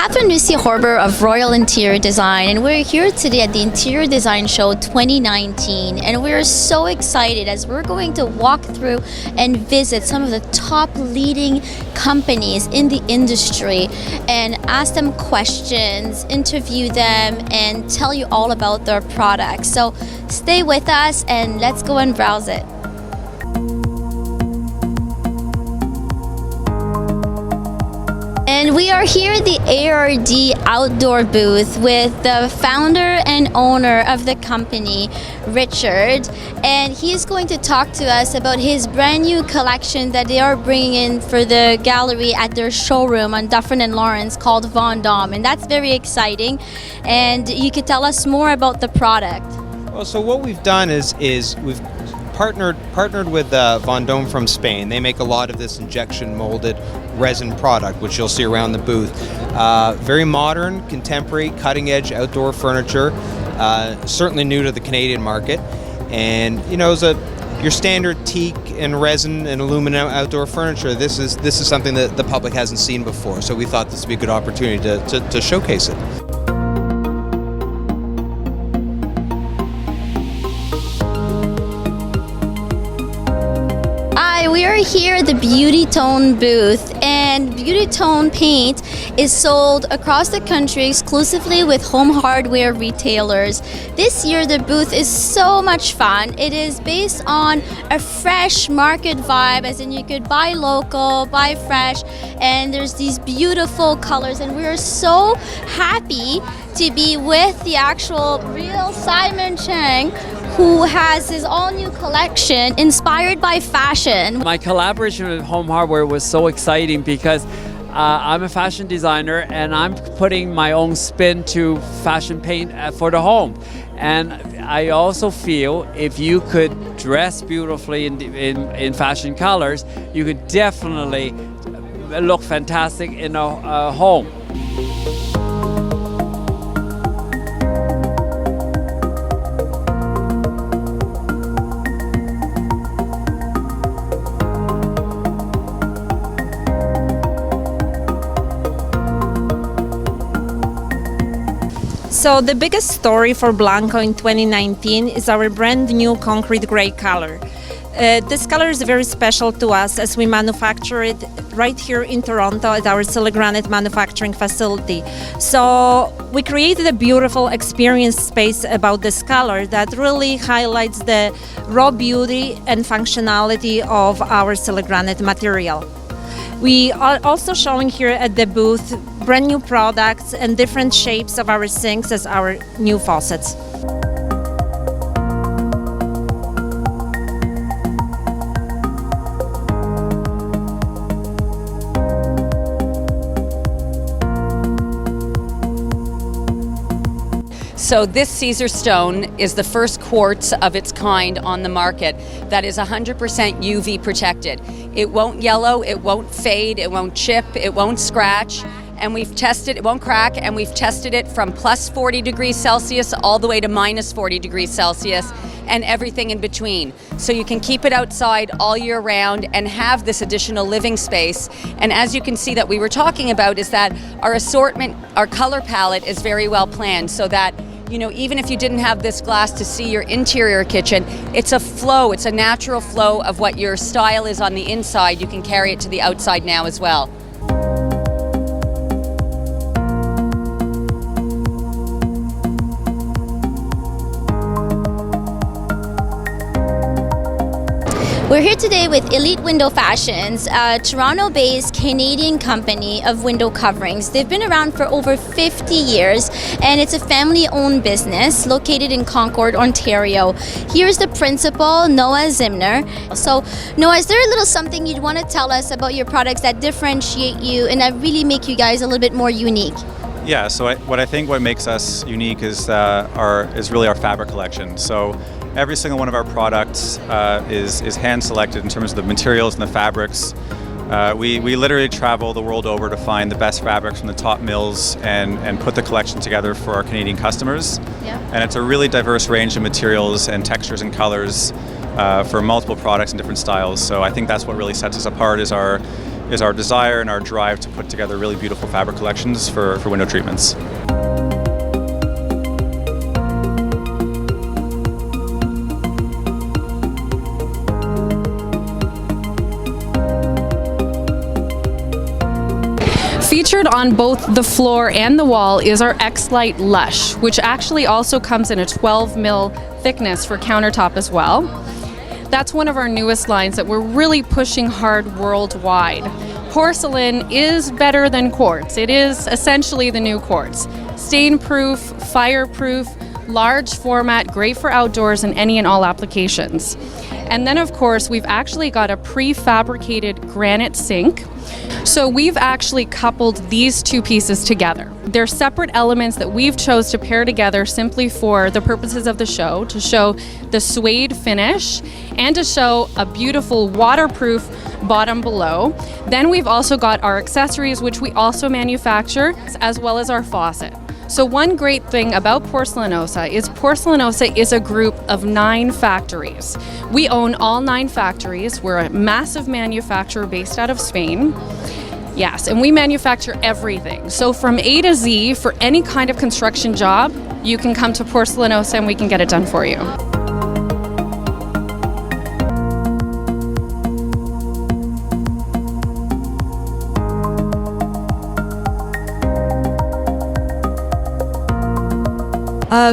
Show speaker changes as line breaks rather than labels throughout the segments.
Catherine-Lucie Horber of Royal Interior Design, and we're here today at the Interior Design Show 2019, and we're so excited as we're going to walk through and visit some of the top leading companies in the industry and ask them questions, interview them, and tell you all about their products. So stay with us and let's go and browse it. And we are here at the ARD outdoor booth with the founder and owner of the company, Richard, and he's going to talk to us about his brand new collection that they are bringing in for the gallery at their showroom on Dufferin and Lawrence called Vendôme, and that's very exciting. And you could tell us more about the product.
Well, so what we've done is we've partnered with Vendôme from Spain. They make a lot of this injection molded resin product, which you'll see around the booth. Very modern, contemporary, cutting edge outdoor furniture, certainly new to the Canadian market. And you know, as your standard teak and resin and aluminum outdoor furniture, this is something that the public hasn't seen before. So we thought this would be a good opportunity to showcase it.
We are here at the Beauty Tone booth, and Beauty Tone paint is sold across the country exclusively with home hardware retailers. This year the booth is so much fun. It is based on a fresh market vibe, as in you could buy local, buy fresh, and there's these beautiful colors, and we are so happy to be with the actual real Simon Chang, who has his all-new collection inspired by fashion.
My collaboration with Home Hardware was so exciting because I'm a fashion designer and I'm putting my own spin to fashion paint for the home. And I also feel if you could dress beautifully in fashion colors, you could definitely look fantastic in a home.
So the biggest story for Blanco in 2019 is our brand new concrete gray color. This color is very special to us as we manufacture it right here in Toronto at our Siligranite manufacturing facility. So we created a beautiful experience space about this color that really highlights the raw beauty and functionality of our Siligranite material. We are also showing here at the booth brand new products and different shapes of our sinks as our new faucets.
So this Caesar stone is the first quartz of its kind on the market that is 100% UV protected. It won't yellow, it won't fade, it won't chip, it won't scratch, and we've tested, it won't crack, and we've tested it from plus 40 degrees Celsius all the way to minus 40 degrees Celsius and everything in between. So you can keep it outside all year round and have this additional living space. And as you can see that we were talking about is that our assortment, our color palette is very well planned so that you know, even if you didn't have this glass to see your interior kitchen, it's a flow, it's a natural flow of what your style is on the inside. You can carry it to the outside now as well.
We're here today with Elite Window Fashions, a Toronto-based Canadian company of window coverings. They've been around for over 50 years, and it's a family-owned business located in Concord, Ontario. Here's the principal, Noah Zimner. So, Noah, is there a little something you'd want to tell us about your products that differentiate you and that really make you guys a little bit more unique?
Yeah, so what makes us unique is really our fabric collection. So every single one of our products is hand selected in terms of the materials and the fabrics. We literally travel the world over to find the best fabrics from the top mills and put the collection together for our Canadian customers.
Yeah.
And it's a really diverse range of materials and textures and colors for multiple products and different styles. So I think that's what really sets us apart is our is our desire and our drive to put together really beautiful fabric collections for window treatments.
Featured on both the floor and the wall is our X-Lite Lush, which actually also comes in a 12 mil thickness for countertop as well. That's one of our newest lines that we're really pushing hard worldwide. Porcelain is better than quartz. It is essentially the new quartz. Stain-proof, fire-proof, large format, great for outdoors and any and all applications. And then of course, we've actually got a prefabricated granite sink. So we've actually coupled these two pieces together. They're separate elements that we've chose to pair together simply for the purposes of the show, to show the suede finish and to show a beautiful waterproof bottom below. Then we've also got our accessories, which we also manufacture, as well as our faucet. So one great thing about Porcelanosa is a group of 9 factories. We own all 9 factories. We're a massive manufacturer based out of Spain. Yes, and we manufacture everything. So from A to Z, for any kind of construction job, you can come to Porcelanosa and we can get it done for you.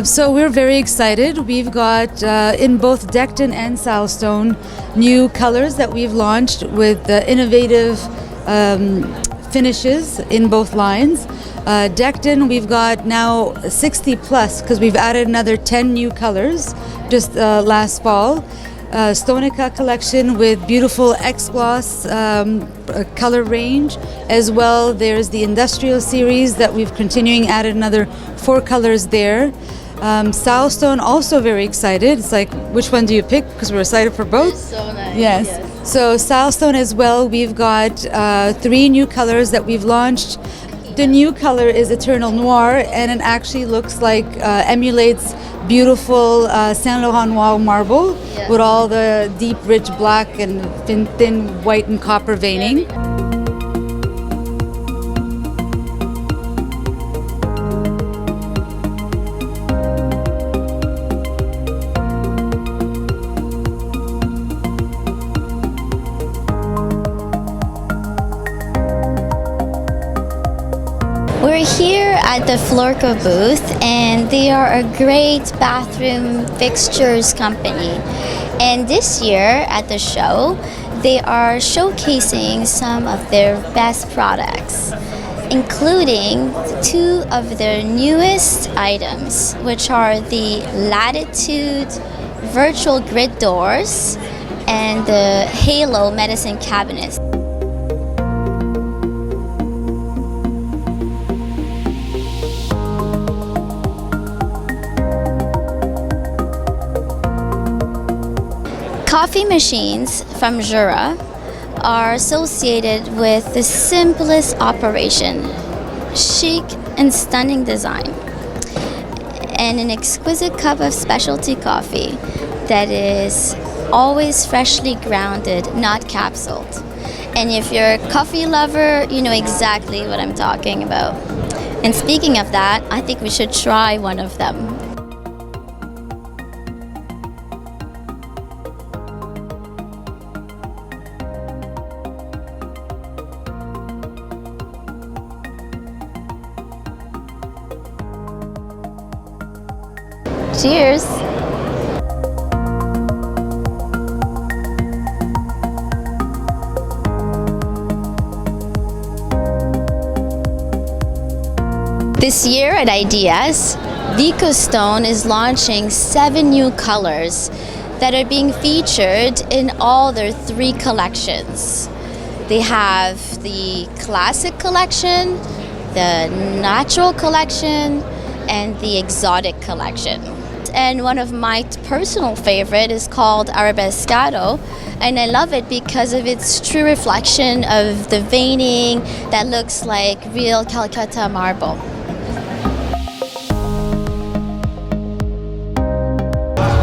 So we're very excited. We've got in both Deckton and Soustone new colors that we've launched with innovative finishes in both lines. Deckton, we've got now 60 plus because we've added another 10 new colors just last fall. Stonica collection with beautiful X-Gloss color range. As well, there's the Industrial series that we've continuing added another 4 colors there. Soustone also very excited. It's like, which one do you pick? Because we're excited for both.
It's so nice.
Yes. So Soustone as well, we've got 3 new colors that we've launched. The new color is Eternal Noir, and it actually looks like emulates beautiful Saint Laurent Noir marble with all the deep, rich black and thin white and copper veining.
We're here at the Florco booth, and they are a great bathroom fixtures company. And this year at the show, they are showcasing some of their best products, including 2 of their newest items, which are the Latitude virtual grid doors and the Halo medicine cabinets. Coffee machines from Jura are associated with the simplest operation, chic and stunning design, and an exquisite cup of specialty coffee that is always freshly grounded, not capsuled. And if you're a coffee lover, you know exactly what I'm talking about. And speaking of that, I think we should try one of them. Cheers! This year at Ideas, Vico Stone is launching 7 new colors that are being featured in all their 3 collections. They have the Classic Collection, the Natural Collection, and the Exotic Collection. And one of my personal favorite is called Arabescado, and I love it because of its true reflection of the veining that looks like real Calcutta marble.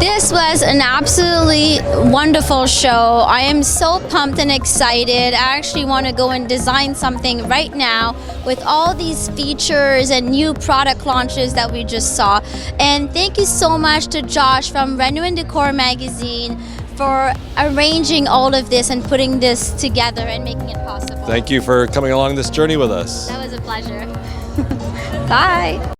This was an absolutely wonderful show. I am so pumped and excited. I actually want to go and design something right now with all these features and new product launches that we just saw. And thank you so much to Josh from Reno Decor magazine for arranging all of this and putting this together and making it possible.
Thank you for coming along this journey with us.
That was a pleasure. Bye.